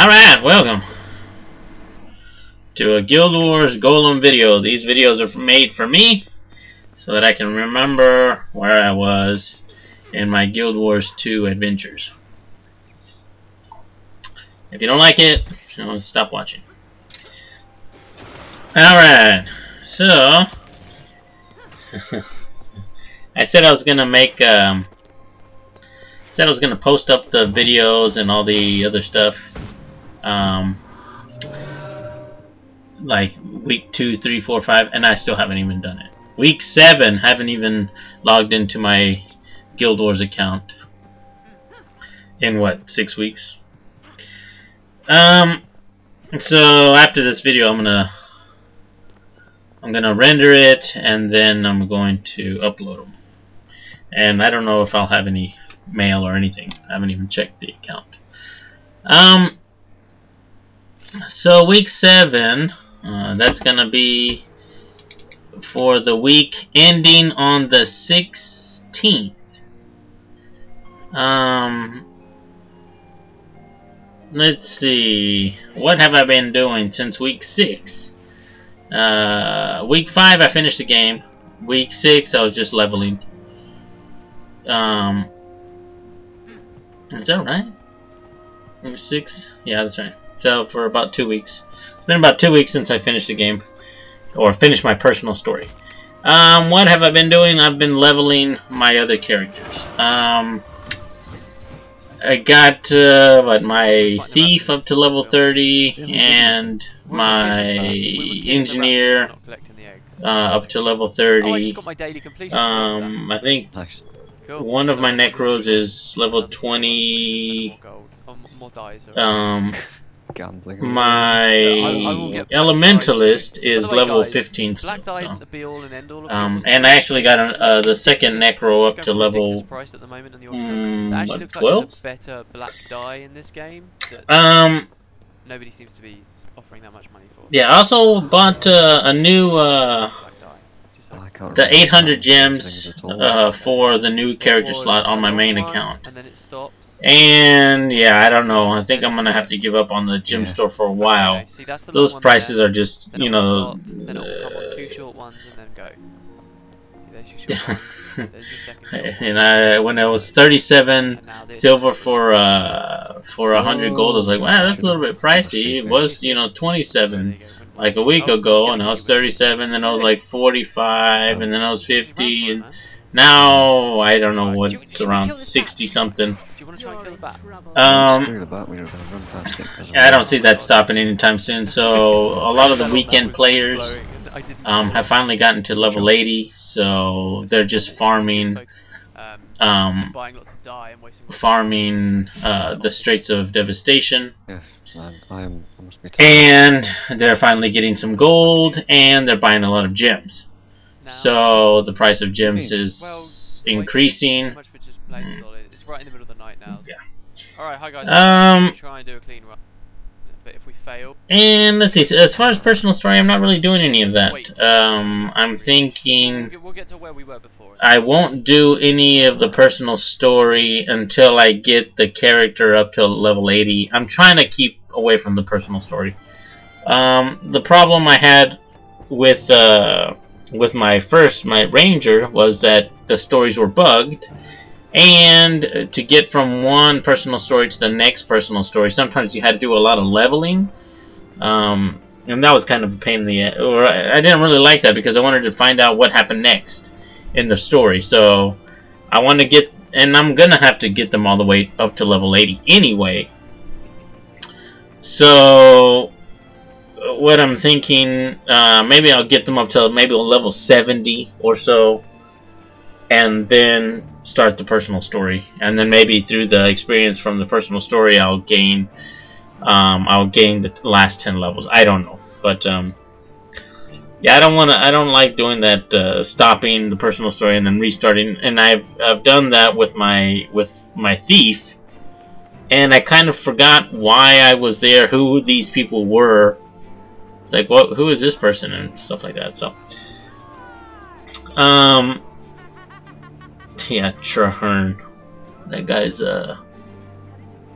Alright, welcome to a Guild Wars Golem video. These videos are made for me so that I can remember where I was in my Guild Wars 2 adventures. If you don't like it, stop watching. Alright, so I said I was gonna make said I was gonna post up the videos and all the other stuff like week 2, 3, 4, 5, and I still haven't even done it. Week 7, haven't even logged into my Guild Wars account in what, 6 weeks? So after this video I'm gonna render it and then I'm going to upload them. And I don't know if I'll have any mail or anything. I haven't even checked the account. So week 7, that's gonna be for the week ending on the 16th. Let's see, what have I been doing since week 6? Week 5 I finished the game. Week 6 I was just leveling. Is that right? Week 6? Yeah, that's right. So for about 2 weeks. It's been about 2 weeks since I finished the game. Or finished my personal story. What have I been doing? I've been leveling my other characters. I got my thief up to level 30 and my engineer up to level 30. I think one of my necros is level 20. My elementalist is level 15 still, so. And I actually got the second necro up to level 12. Better black dye in this game. Nobody seems to be offering that much money for. Yeah, I also bought a new the 800 gems for the new character slot on my main account. And then it stops. And yeah, I don't know. I think I'm gonna have to give up on the gem store for a while. Okay, see, that's the those prices are just, you know. Then it'll come on 2 short ones and then go. There's your short one. There's your second short one. And when it was 37 silver for 100 gold, I was like, wow, that's a little bit pricey. It was, you know, 27 like a week ago, and I was 37, then I was like 45, and then I was 50, and now I don't know what's around 60 something. I don't see that stopping anytime soon. So a lot of the weekend players have finally gotten to level 80, so they're just farming the Straits of Devastation. And they're finally getting some gold, and they're buying a lot of gems. So the price of gems is increasing. It's right in the middle of the night now. Yeah. Alright, hi guys. Try and do a clean run. But if we fail. And let's see, as far as personal story, I'm not really doing any of that. I'm thinking we'll get to where we were before. I won't do any of the personal story until I get the character up to level 80. I'm trying to keep away from the personal story. The problem I had with my ranger was that the stories were bugged, and to get from one personal story to the next personal story, sometimes you had to do a lot of leveling, and that was kind of a pain in the ass. Or I didn't really like that because I wanted to find out what happened next in the story. So I want to get, and I'm gonna have to get them all the way up to level 80 anyway. So what I'm thinking, maybe I'll get them up to maybe level 70 or so, and then start the personal story, and then maybe through the experience from the personal story I'll gain the last 10 levels. I don't know, but yeah, I don't like doing that, stopping the personal story and then restarting. And I've done that with my thief, and I kind of forgot why I was there, who these people were. It's like, what? Who is this person and stuff like that. So yeah, Traherne. That guy's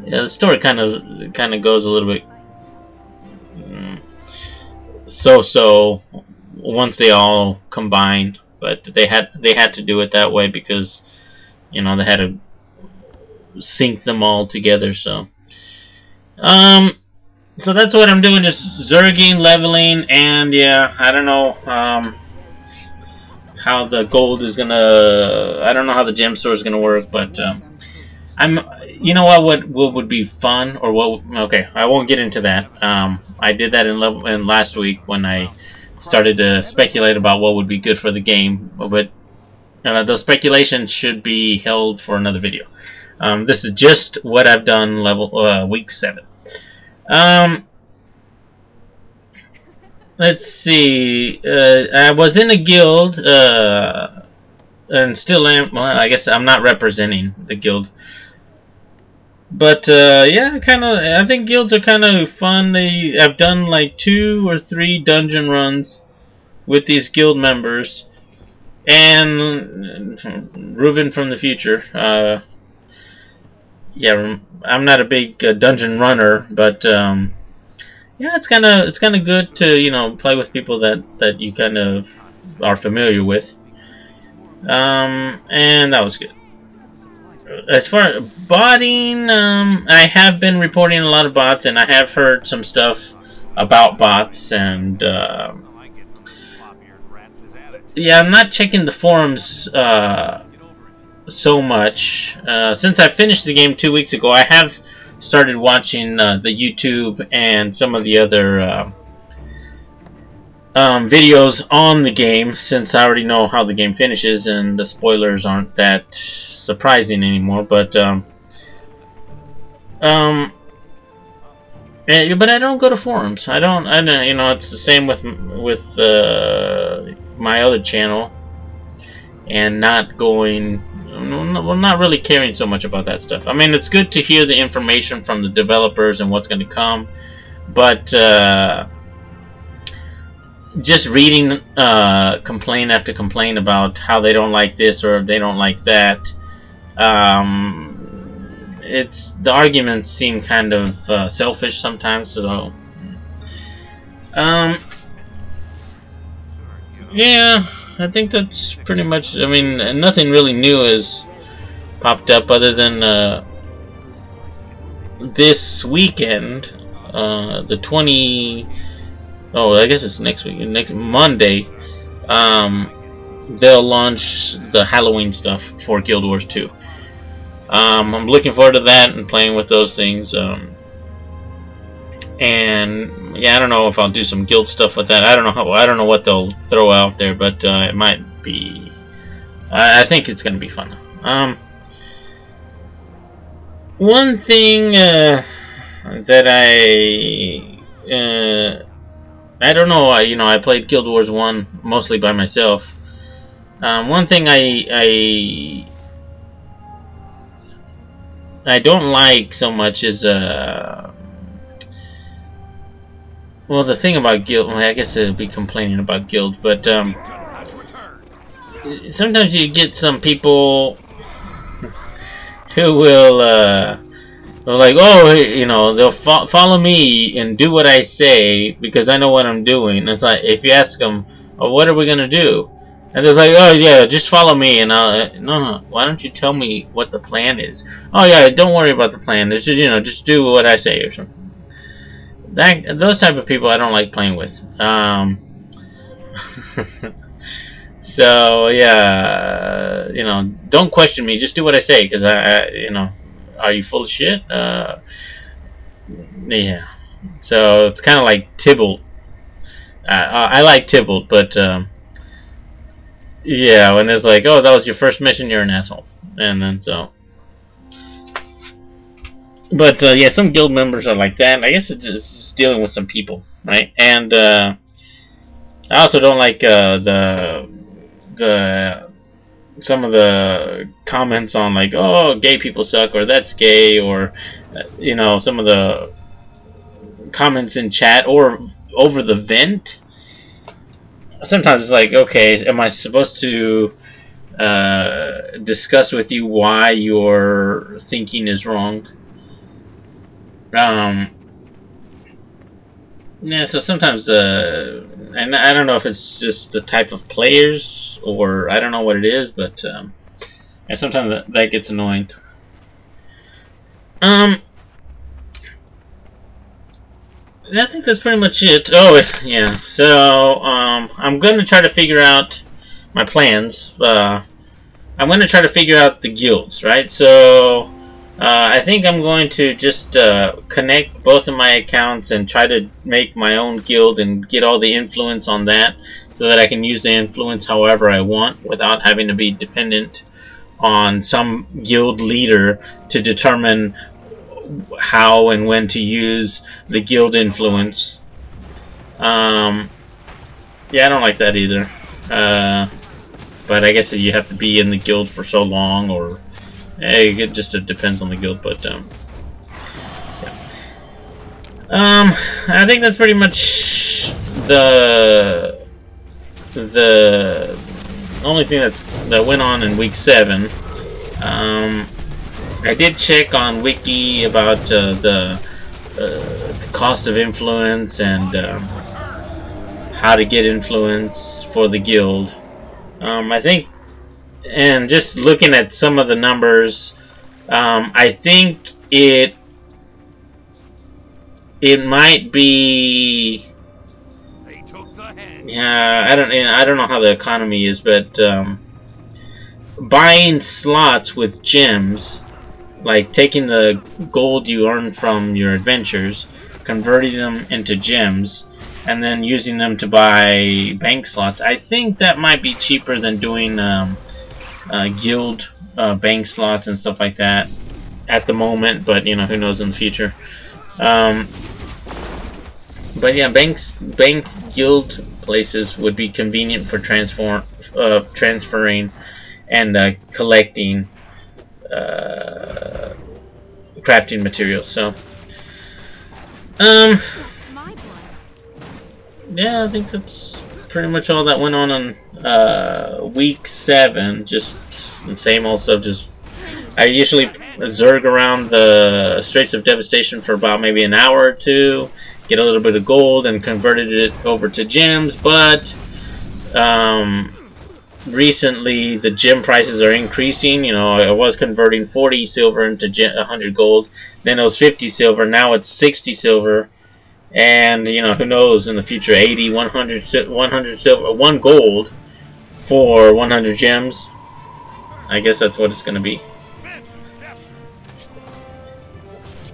Yeah, the story kind of goes a little bit so once they all combined, but they had to do it that way because they had to sync them all together. So that's what I'm doing, just zerging, leveling, and yeah, I don't know how the gold is gonna. I don't know how the gem store is gonna work, but you know what would be fun, or what? Okay, I won't get into that. I did that in last week when I started to speculate about what would be good for the game, but those speculations should be held for another video. This is just what I've done week 7. Let's see. I was in a guild, and still am. Well, I guess I'm not representing the guild, but yeah, I think guilds are kind of fun. I've done like 2 or 3 dungeon runs with these guild members, and Ruben from the future. Yeah, I'm not a big dungeon runner, but yeah, it's kind of good to play with people that you kind of are familiar with. And that was good. As far as botting, I have been reporting a lot of bots, and I have heard some stuff about bots, and yeah, I'm not checking the forums so much. Since I finished the game 2 weeks ago, I have started watching the YouTube and some of the other videos on the game, since I already know how the game finishes and the spoilers aren't that surprising anymore. But but I don't go to forums. I don't. It's the same with my other channel, and not going. Well, not really caring so much about that stuff. I mean, it's good to hear the information from the developers and what's going to come, but just reading complaint after complaint about how they don't like this or they don't like that, the arguments seem kind of selfish sometimes. So yeah, I think that's pretty much. I mean, nothing really new has popped up other than this weekend, the 20. Oh, I guess it's next week. Next Monday, they'll launch the Halloween stuff for Guild Wars 2. I'm looking forward to that and playing with those things. And yeah, I don't know if I'll do some guild stuff with that. I don't know what they'll throw out there, but it might be. I think it's going to be fun. One thing that I don't know. I played Guild Wars 1 mostly by myself. One thing I don't like so much is well, the thing about guild, well, I guess it'll be complaining about guild, but sometimes you get some people who will like, oh, they'll follow me and do what I say because I know what I'm doing. And it's like, if you ask them, oh, what are we gonna do? And they're like, oh yeah, just follow me. And no, why don't you tell me what the plan is? Oh yeah, don't worry about the plan. It's just, just do what I say or something. Those type of people I don't like playing with. So yeah, don't question me. Just do what I say, because are you full of shit? Yeah. So it's kind of like Tybalt. I like Tybalt, but yeah, when it's like, oh, that was your first mission, you're an asshole, and then so. But yeah, some guild members are like that. I guess it's just dealing with some people, right? And I also don't like some of the comments on, like, oh, gay people suck, or that's gay, or some of the comments in chat or over the vent. Sometimes it's like, okay, am I supposed to discuss with you why your thinking is wrong? Um, yeah, so sometimes and I don't know if it's just the type of players or I don't know what it is, but yeah, sometimes that gets annoying. I think that's pretty much it. Oh, yeah. So I'm gonna try to figure out my plans. I'm gonna try to figure out the guilds, right? So I think I'm going to just connect both of my accounts and try to make my own guild and get all the influence on that so that I can use the influence however I want without having to be dependent on some guild leader to determine how and when to use the guild influence. Yeah, I don't like that either. But I guess you have to be in the guild for so long, or it just depends on the guild. But yeah. I think that's pretty much the only thing that went on in week 7. I did check on Wiki about the cost of influence and how to get influence for the guild. I think, and just looking at some of the numbers, I think it might be. Yeah, I don't know how the economy is, but buying slots with gems, like taking the gold you earn from your adventures, converting them into gems, and then using them to buy bank slots. I think that might be cheaper than doing guild bank slots and stuff like that at the moment, but you know, who knows in the future. But yeah, bank guild places would be convenient for transferring and collecting crafting materials. So yeah, I think that's pretty much all that went on week 7. Just the same old stuff. Just I usually zerg around the Straits of Devastation for about maybe an hour or two, get a little bit of gold, and converted it over to gems. But recently the gem prices are increasing. You know, I was converting 40 silver into 100 gold, then it was 50 silver, now it's 60 silver, and you know, who knows in the future, 80, 100 silver, 1 gold for 100 gems. I guess that's what it's going to be.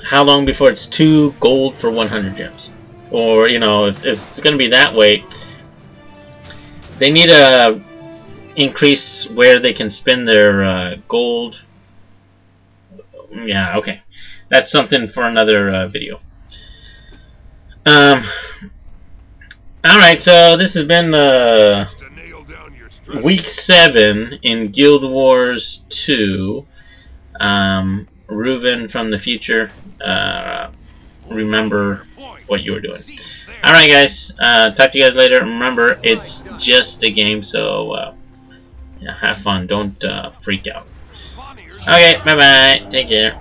How long before it's 2 gold for 100 gems? Or, you know, if it's going to be that way, they need to increase where they can spend their gold. Yeah, okay. That's something for another video. Alright, so this has been week 7 in Guild Wars 2. Reuven from the future, remember what you were doing. Alright guys, talk to you guys later. Remember, it's just a game, so yeah, have fun, don't freak out. Okay, bye bye, take care.